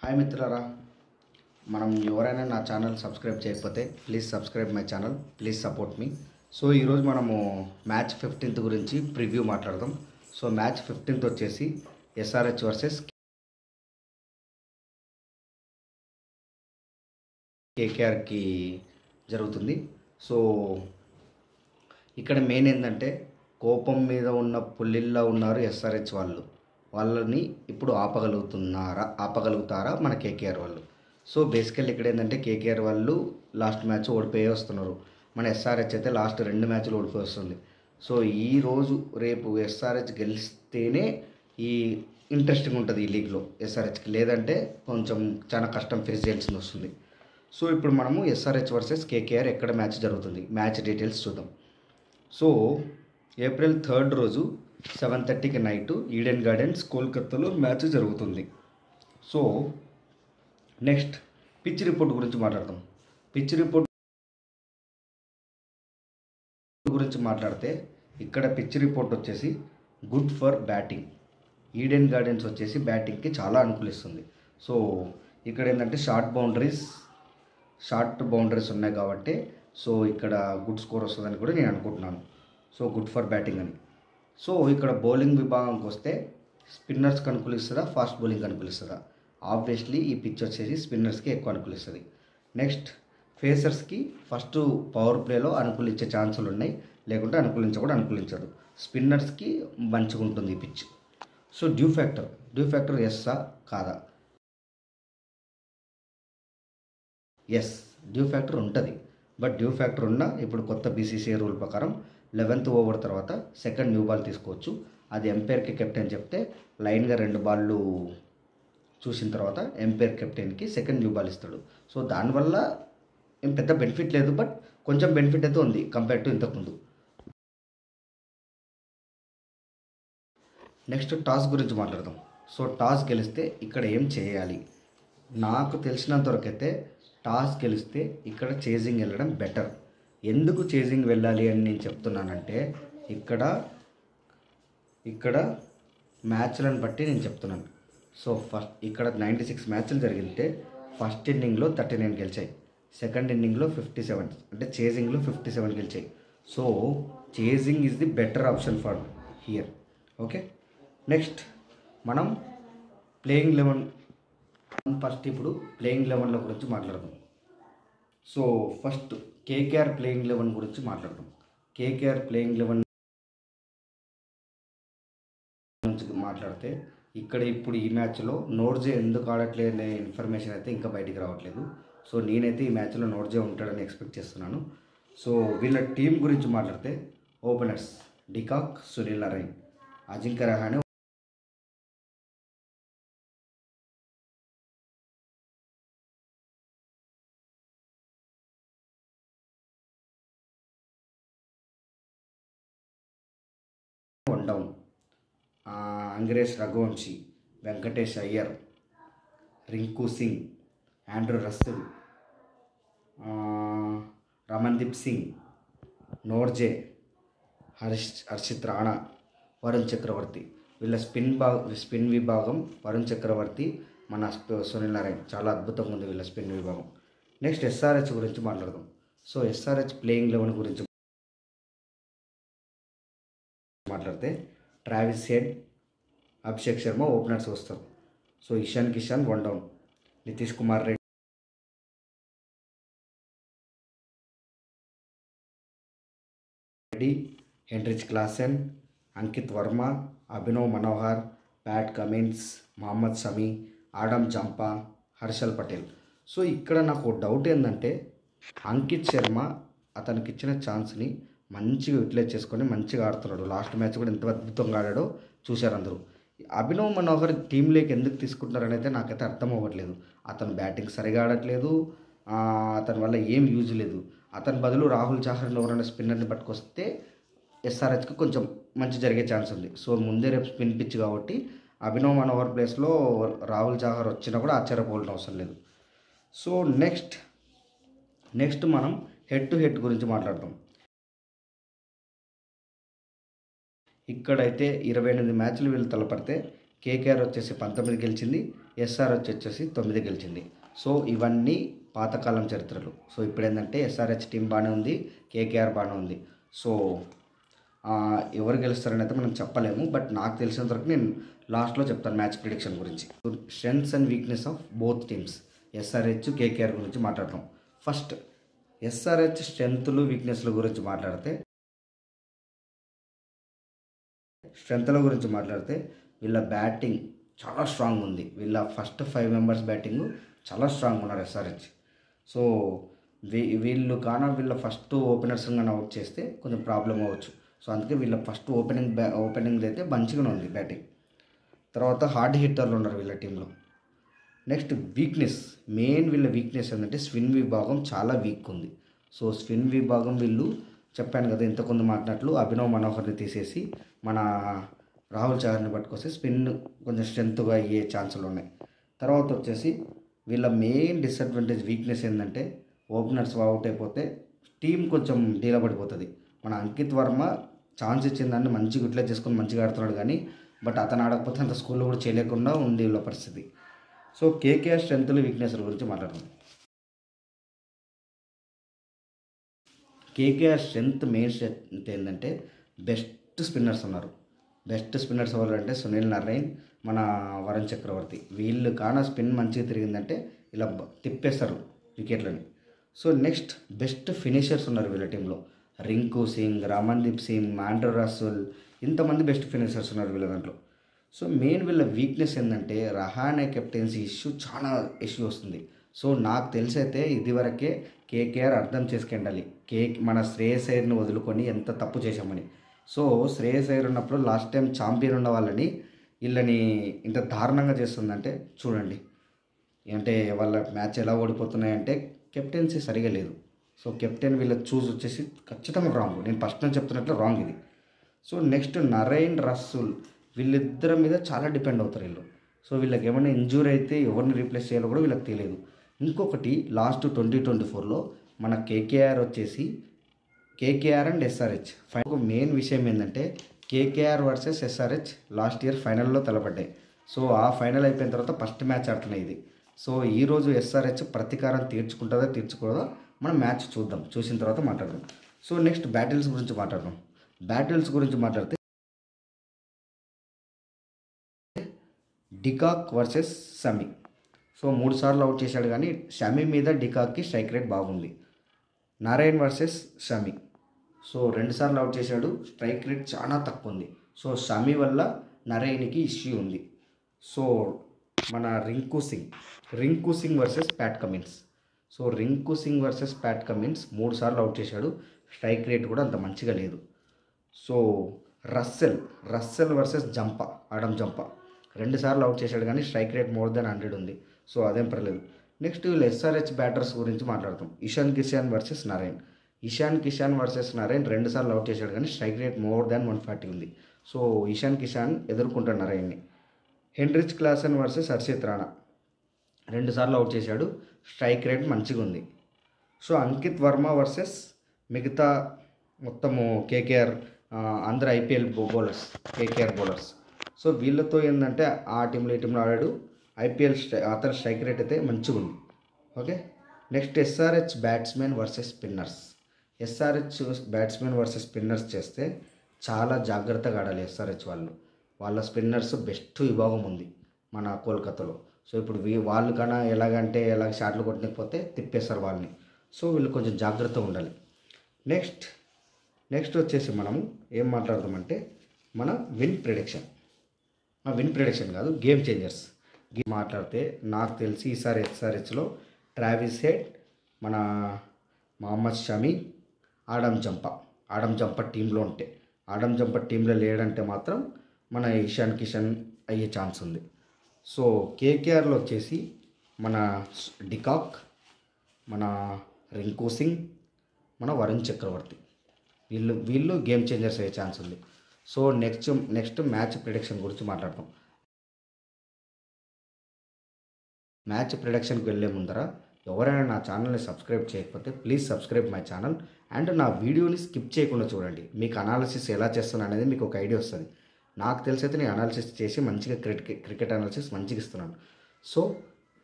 Hi మిత్రులారా, మనం ఎవరైనా నా ఛానల్ సబ్స్క్రైబ్ చేయకపోతే please subscribe my channel, please support me. So ఈరోజు మనము మ్యాచ్ 15th గురించి ప్రివ్యూ మాట్లాడదాం. సో మ్యాచ్ 15th వచ్చేసి ఎస్ఆర్హెచ్ వర్సెస్ కేకేఆర్కి జరుగుతుంది. సో ఇక్కడ మెయిన్ ఏంటంటే కోపం మీద ఉన్న పుల్లిల్లా ఉన్నారు ఎస్ఆర్హెచ్ వాళ్ళని ఇప్పుడు ఆపగలుగుతారా మన కేకేఆర్ వాళ్ళు. సో బేసికల్లీ ఇక్కడ ఏంటంటే కేకేఆర్ వాళ్ళు లాస్ట్ మ్యాచ్ ఓడిపోయి వస్తున్నారు. మన ఎస్ఆర్హెచ్ అయితే లాస్ట్ 2 మ్యాచ్లు ఓడిపోయి వస్తుంది. సో ఈరోజు రేపు ఎస్ఆర్హెచ్ గెలిస్తేనే ఈ ఇంట్రెస్టింగ్ ఉంటుంది ఈ లీగ్లో ఎస్ఆర్హెచ్కి, లేదంటే కొంచెం చాలా కష్టం ఫేస్ చేయాల్సి వస్తుంది. సో ఇప్పుడు మనము ఎస్ఆర్హెచ్ వర్సెస్ కేకేఆర్ ఎక్కడ మ్యాచ్ జరుగుతుంది, మ్యాచ్ డీటెయిల్స్ చూద్దాం. సో April 3rd రోజు 7:30కి నైట్ ఈడెన్ గార్డెన్స్ కోల్కతాలో మ్యాచ్ జరుగుతుంది. సో నెక్స్ట్ పిచ్ రిపోర్ట్ గురించి మాట్లాడదాం. పిచ్ రిపోర్ట్ గురించి మాట్లాడితే ఇక్కడ పిచ్ రిపోర్ట్ వచ్చేసి good for batting. Eden gardens వచ్చేసి బ్యాటింగ్కి చాలా అనుకూలిస్తుంది. సో ఇక్కడ ఏంటంటే షార్ట్ బౌండరీస్ ఉన్నాయి కాబట్టి సో ఇక్కడ గుడ్ స్కోర్ వస్తుందని కూడా నేను అనుకుంటున్నాను. సో గుడ్ ఫర్ బ్యాటింగ్ అని. సో ఇక్కడ బౌలింగ్ విభాగంకి వస్తే స్పిన్నర్స్కి అనుకూలిస్తుందా, ఫాస్ట్ బౌలింగ్కి అనుకూలిస్తుందా? ఆబ్వియస్లీ ఈ పిచ్ వచ్చేసి స్పిన్నర్స్కి ఎక్కువ అనుకూలిస్తుంది. నెక్స్ట్ ఫేసర్స్కి ఫస్ట్ పవర్ ప్లేలో అనుకూలించే ఛాన్సులు ఉన్నాయి, లేకుంటే అనుకూలించదు. స్పిన్నర్స్కి మంచిగా ఉంటుంది ఈ పిచ్. సో డ్యూ ఫ్యాక్టర్ ఎస్సా కాదా? ఎస్, డ్యూ ఫ్యాక్టర్ ఉంటుంది. బట్ డ్యూ ఫ్యాక్టర్ ఉన్న ఇప్పుడు కొత్త బీసీసీఐ రూల్ ప్రకారం 11th ఓవర్ తర్వాత సెకండ్ న్యూ బాల్ తీసుకోవచ్చు. అది ఎంపైర్కి కెప్టెన్ చెప్తే లైన్గా 2 బాళ్ళు చూసిన తర్వాత ఎంపైర్ కెప్టెన్కి సెకండ్ న్యూ బాల్ ఇస్తాడు. సో దానివల్ల ఏం పెద్ద బెనిఫిట్ లేదు, బట్ కొంచెం బెనిఫిట్ అయితే ఉంది కంపేర్ టు ఇంతకుముందు. నెక్స్ట్ టాస్ గురించి మాట్లాడదాం. సో టాస్ గెలిస్తే ఇక్కడ ఏం చేయాలి? నాకు తెలిసినంతవరకు అయితే టాస్ గెలిస్తే ఇక్కడ చేజింగ్ వెళ్ళడం బెటర్. ఎందుకు చేజింగ్ వెళ్ళాలి అని నేను చెప్తున్నానంటే ఇక్కడ మ్యాచ్లను బట్టి నేను చెప్తున్నాను. సో ఫస్ట్ ఇక్కడ 96 మ్యాచ్లు జరిగితే ఫస్ట్ ఇన్నింగ్లో 39 గెలిచాయి, సెకండ్ ఇన్నింగ్లో 57, అంటే చేజింగ్లో 57 గెలిచాయి. So chasing is the better option for here. Okay, next మనం ప్లేయింగ్ 11 ఫస్ట్ ఇప్పుడు ప్లేయింగ్ 11 గురించి మాట్లాడదాం. సో ఫస్ట్ కేకేఆర్ ప్లేయింగ్ 11 గురించి మాట్లాడదాం. కేకేఆర్ ప్లేయింగ్ 11 గురించి మాట్లాడితే ఇక్కడ ఇప్పుడు ఈ మ్యాచ్లో నోర్జే ఎందుకు ఆడట్లేదు అనే ఇన్ఫర్మేషన్ అయితే ఇంకా బయటికి రావట్లేదు. సో నేనైతే ఈ మ్యాచ్లో నోర్జే ఉంటాడని ఎక్స్పెక్ట్ చేస్తున్నాను. సో వీళ్ళ టీం గురించి మాట్లాడితే openers de Kock, Sunil Narine, Ajinkya Rahane, one down Angkrish Raghuvanshi, Venkatesh Iyer, Rinku Singh, Andre Russell, Ramandeep Singh, Nortje, Harshit Rana, Varun Chakravarthy. వీళ్ళ స్పిన్ విభాగం వరుణ్ చక్రవర్తి, మన సునీల్ నారాయణ్, చాలా అద్భుతంగా ఉంది వీళ్ళ స్పిన్ విభాగం. నెక్స్ట్ ఎస్ఆర్హెచ్ గురించి మాట్లాడదాం. సో ఎస్ఆర్హెచ్ ప్లేయింగ్ 11 గురించి మాట్లాడితే Travis Head, Abhishek Sharma openers వస్తారు. So Ishan Kishan one down, Nitish Kumar Reddy, Heinrich Klaasen, Ankit Verma, Abhinav Manohar, Pat Cummins, Mohammed Shami, Adam Zampa, Harshal Patel. So ఇక్కడ నాకు డౌట్ ఏంటంటే అంకిత్ శర్మ అతనికి ఇచ్చిన ఛాన్స్ని మంచిగా యూటిలైజ్ చేసుకొని మంచిగా ఆడుతున్నాడు. లాస్ట్ మ్యాచ్ కూడా ఎంత అద్భుతంగా ఆడాడో చూశారు అందరూ. అభినవ్ మనోహర్ టీంలోకి ఎందుకు తీసుకుంటున్నారని అయితే నాకైతే అర్థం అవ్వట్లేదు. అతను బ్యాటింగ్ సరిగా ఆడట్లేదు, అతని వల్ల ఏం యూజ్ లేదు. అతని బదులు రాహుల్ చాహర్ని ఎవరైనా స్పిన్నర్ని పట్టుకొస్తే ఎస్ఆర్హెచ్కి కొంచెం మంచి జరిగే ఛాన్స్ ఉంది. సో ముందే రేపు స్పిన్ పిచ్ కాబట్టి అభినవ్ మనోహర్ ప్లేస్లో రాహుల్ చాహర్ వచ్చినా కూడా ఆశ్చర్యపోవాల్సిన అవసరం లేదు. సో నెక్స్ట్ మనం హెడ్ టు హెడ్ గురించి మాట్లాడతాం. ఇక్కడైతే 28 మ్యాచ్లు వీళ్ళు తలపడితే కేకేఆర్ వచ్చేసి 19 గెలిచింది, ఎస్ఆర్ వచ్చేసి 9 గెలిచింది. సో ఇవన్నీ పాతకాలం చరిత్రలు. సో ఇప్పుడు ఏంటంటే ఎస్ఆర్హెచ్ టీం బాగానే ఉంది, కేకేఆర్ బాగానే ఉంది. సో ఎవరు గెలుస్తారని అయితే మనం చెప్పలేము, బట్ నాకు తెలిసినంత వరకు నేను లాస్ట్లో చెప్తాను మ్యాచ్ ప్రిడిక్షన్ గురించి. Strengths and weakness of both teams, SRH KKR గురించి మాట్లాడతాం. ఫస్ట్ ఎస్ఆర్హెచ్ స్ట్రెంగ్త్లు వీక్నెస్ల గురించి మాట్లాడితే వీళ్ళ బ్యాటింగ్ చాలా స్ట్రాంగ్ ఉంది. వీళ్ళ ఫస్ట్ 5 మెంబర్స్ బ్యాటింగ్ చాలా స్ట్రాంగ్ ఉన్నారు ఎస్ఆర్హెచ్. సో వీళ్ళు వీళ్ళ ఫస్ట్ ఓపెనర్స్ కానీ అవుట్ చేస్తే కొంచెం ప్రాబ్లం అవ్వచ్చు. సో అందుకే వీళ్ళ ఫస్ట్ ఓపెనింగ్ అయితే మంచిగానే ఉంది బ్యాటింగ్. తర్వాత హార్డ్ హిట్టర్లు ఉన్నారు వీళ్ళ టీంలో. నెక్స్ట్ వీళ్ళ వీక్నెస్ ఏంటంటే స్పిన్ విభాగం చాలా వీక్ ఉంది. సో స్పిన్ విభాగం వీళ్ళు చెప్పాను కదా ఇంతకుముందు మాట్లాడినట్లు అభినవ్ మనోహర్ని తీసేసి మన రాహుల్ చహర్ని పట్టుకొస్తే స్పిన్ కొంచెం స్ట్రెంత్గా అయ్యే ఛాన్సులు ఉన్నాయి. తర్వాత వచ్చేసి వీళ్ళ మెయిన్ డిసడ్వాంటేజ్ వీక్నెస్ ఏంటంటే ఓపెనర్స్ అవుట్ అయిపోతే టీం కొంచెం డీలా పడిపోతుంది. మన అంకిత్ వర్మ ఛాన్స్ ఇచ్చిన దాన్ని మంచిగా యూటిలైజ్ చేసుకొని మంచిగా ఆడుతున్నాడు కానీ బట్ అతను ఆడకపోతే అంత స్కూల్లో కూడా చేయలేకుండా ఉంది వీళ్ళ పరిస్థితి. సో కేకేఆర్ స్ట్రెంత్లు వీక్నెస్ల గురించి మాట్లాడుతున్నాం. కేకేఆర్ మెయిన్ స్ట్రెంత్ ఏంటంటే బెస్ట్ స్పిన్నర్స్ ఉన్నారు. బెస్ట్ స్పిన్నర్స్ ఎవరంటే సునీల్ నారాయణ్, మన వరుణ్ చక్రవర్తి. వీళ్ళు స్పిన్ మంచిగా తిరిగిందంటే ఇలా తిప్పేస్తారు వికెట్లని. సో నెక్స్ట్ బెస్ట్ ఫినిషర్స్ ఉన్నారు వీళ్ళ టీంలో. రింకు సింగ్, రమన్దీప్ సింగ్, ఆండ్రూ రసూల్, ఇంతమంది బెస్ట్ ఫినిషర్స్ ఉన్నారు వీళ్ళ దాంట్లో. సో మెయిన్ వీళ్ళ వీక్నెస్ ఏంటంటే రహానే కెప్టెన్సీ చాలా ఇష్యూ వస్తుంది. సో నాకు తెలిసి అయితే ఇదివరకే కేకేఆర్ అర్థం చేసుకెళ్ళాలి మన శ్రేయస్ అయ్యర్ని వదులుకొని ఎంత తప్పు చేశామని. సో శ్రేయస్ అయ్యర్ ఉన్నప్పుడు లాస్ట్ టైం ఛాంపియన్ ఉన్న వాళ్ళని వీళ్ళని ఇంత దారుణంగా చేస్తుందంటే చూడండి. అంటే వాళ్ళ మ్యాచ్ ఎలా ఓడిపోతున్నాయంటే కెప్టెన్సీ సరిగా లేదు. సో కెప్టెన్ వీళ్ళ చూస్ వచ్చేసి ఖచ్చితంగా రాంగ్. నేను ఫస్ట్ నుంచి చెప్తున్నట్లు రాంగ్ ఇది. సో నెక్స్ట్ నరైన్ రసూల్ వీళ్ళిద్దరి మీద చాలా డిపెండ్ అవుతారు వీళ్ళు. సో వీళ్ళకి ఏమైనా ఇంజూరీ అయితే ఎవరిని రీప్లేస్ చేయాలో కూడా వీళ్ళకి తెలియదు. ఇంకొకటి లాస్ట్ 2024లో మన కేకేఆర్ అండ్ ఎస్ఆర్హెచ్ మెయిన్ విషయం ఏంటంటే KKR versus SRH last year ఫైనల్లో తలపడ్డాయి. సో ఆ ఫైనల్ అయిపోయిన తర్వాత ఫస్ట్ మ్యాచ్ ఆడుతున్నాయి ఇది. సో ఈరోజు ఎస్ఆర్హెచ్ ప్రతీకారం తీర్చుకోదా మనం మ్యాచ్ చూసిన తర్వాత మాట్లాడదాం. సో నెక్స్ట్ బ్యాటిల్స్ గురించి మాట్లాడితే డికాక్ వర్సెస్ షమి. సో 3 సార్లు అవుట్ చేశాడు కానీ షమి మీద డికాక్కి స్ట్రైక్ రేట్ బాగుంది. నారాయణ్ వర్సెస్ షమి. సో 2 సార్లు అవుట్ చేశాడు, స్ట్రైక్ రేట్ చాలా తక్కువ ఉంది. సో షమి వల్ల నారాయణ్కి ఇష్యూ ఉంది. సో మన Rinku Singh versus Pat Cummins. So Rinku Singh versus Pat Cummins 3 సార్లు అవుట్ చేశాడు, స్ట్రైక్ రేట్ కూడా అంత మంచిగా లేదు. So Russell versus Adam Zampa 2 సార్లు అవుట్ చేశాడు కానీ స్ట్రైక్ రేట్ మోర్ దెన్ 100 ఉంది. సో అదేం పర్లేదు. నెక్స్ట్ వీళ్ళు ఎస్ఆర్హెచ్ బ్యాటర్స్ గురించి మాట్లాడతాం. ఇషాన్ కిషాన్ వర్సెస్ నారాయణ్. 2 సార్లు అవుట్ చేశాడు కానీ స్ట్రైక్ రేట్ మోర్ దాన్ 140 ఉంది. సో ఇషాన్ కిషాన్ ఎదుర్కొంటాడు నారాయణ్ని. Heinrich Klaasen versus Harshit Rana 2 సార్లు అవుట్ చేశాడు, స్ట్రైక్ రేట్ మంచిగా ఉంది. సో అంకిత్ వర్మ వర్సెస్ మిగతా మొత్తము కేకేఆర్ అందరు ఐపీఎల్ కేకేఆర్ బౌలర్స్. సో వీళ్ళతో ఏంటంటే ఆ టీంలో ఈ టీంలో ఆడాడు. ఐపీఎల్ అతని స్ట్రైక్ రేట్ అయితే మంచిగా ఉంది. Okay. Next SRH batsmen versus spinners చేస్తే చాలా జాగ్రత్తగా ఆడాలి ఎస్ఆర్హెచ్ వాళ్ళ స్పిన్నర్స్ బెస్ట్ విభాగం ఉంది మన కోల్కతాలో. సో ఇప్పుడు వాళ్ళు ఎలాగ షాట్లు కొట్టకపోతే తిప్పేస్తారు వాళ్ళని. సో వీళ్ళు కొంచెం జాగ్రత్తగా ఉండాలి. నెక్స్ట్ వచ్చేసి మనము ఏం మాట్లాడదామంటే మన విన్ ప్రిడిక్షన్ కాదు, గేమ్ చేంజర్స్ మాట్లాడితే నాకు తెలిసి ఈసారి ఎస్ఆర్హెచ్లో ట్రావిస్ హెడ్, మన మహమ్మద్ షమి, ఆడమ్ జంపా టీంలో లేడంటే మాత్రం మన ఇషాన్ కిషన్ అయ్యే ఛాన్స్ ఉంది. సో కేకేఆర్లో వచ్చేసి మన డికాక్, మన రింకు సింగ్, మన వరుణ్ చక్రవర్తి వీళ్ళు గేమ్ చేంజర్స్ అయ్యే ఛాన్స్ ఉంది. సో నెక్స్ట్ మ్యాచ్ ప్రిడిక్షన్ గురించి మాట్లాడతాం. మ్యాచ్ ప్రిడిక్షన్కి వెళ్ళే ముందర ఎవరైనా నా ఛానల్ని సబ్స్క్రైబ్ చేయకపోతే please subscribe my channel and నా వీడియోని స్కిప్ చేయకుండా చూడండి. మీకు అనాలిసిస్ ఎలా చేస్తాను అనేది మీకు ఒక ఐడియా వస్తుంది. నాకు తెలిసైతే నేను అనాలిసిస్ చేసి మంచిగా క్రికెట్ అనాలిసిస్ మంచిగా ఇస్తున్నాను. సో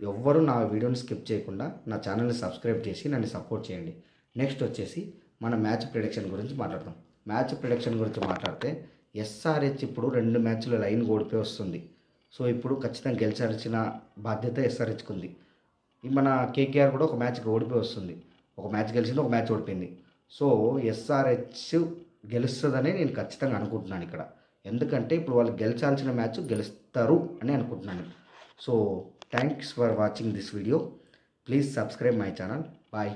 ఎవ్వరు నా వీడియోని స్కిప్ చేయకుండా నా ఛానల్ని సబ్స్క్రైబ్ చేసి నన్ను సపోర్ట్ చేయండి. నెక్స్ట్ వచ్చేసి మన మ్యాచ్ ప్రిడిక్షన్ గురించి మాట్లాడదాం. మ్యాచ్ ప్రిడిక్షన్ గురించి మాట్లాడితే ఎస్ఆర్హెచ్ ఇప్పుడు 2 మ్యాచ్లు లైన్ ఓడిపోయి వస్తుంది. సో ఇప్పుడు ఖచ్చితంగా గెలిచాల్సిన బాధ్యత ఎస్ఆర్హెచ్కి ఉంది. మన కేకేఆర్ కూడా ఒక మ్యాచ్కి ఓడిపోయి వస్తుంది. ఒక మ్యాచ్ గెలిచింది, ఒక మ్యాచ్ ఓడిపోయింది. సో ఎస్ఆర్హెచ్ గెలుస్తుందని నేను ఖచ్చితంగా అనుకుంటున్నాను ఇక్కడ. ఎందుకంటే ఇప్పుడు వాళ్ళు గెలిచాల్సిన మ్యాచ్ గెలుస్తారు అని అనుకుంటున్నాను. So thanks for watching this video. Please subscribe my channel. Bye.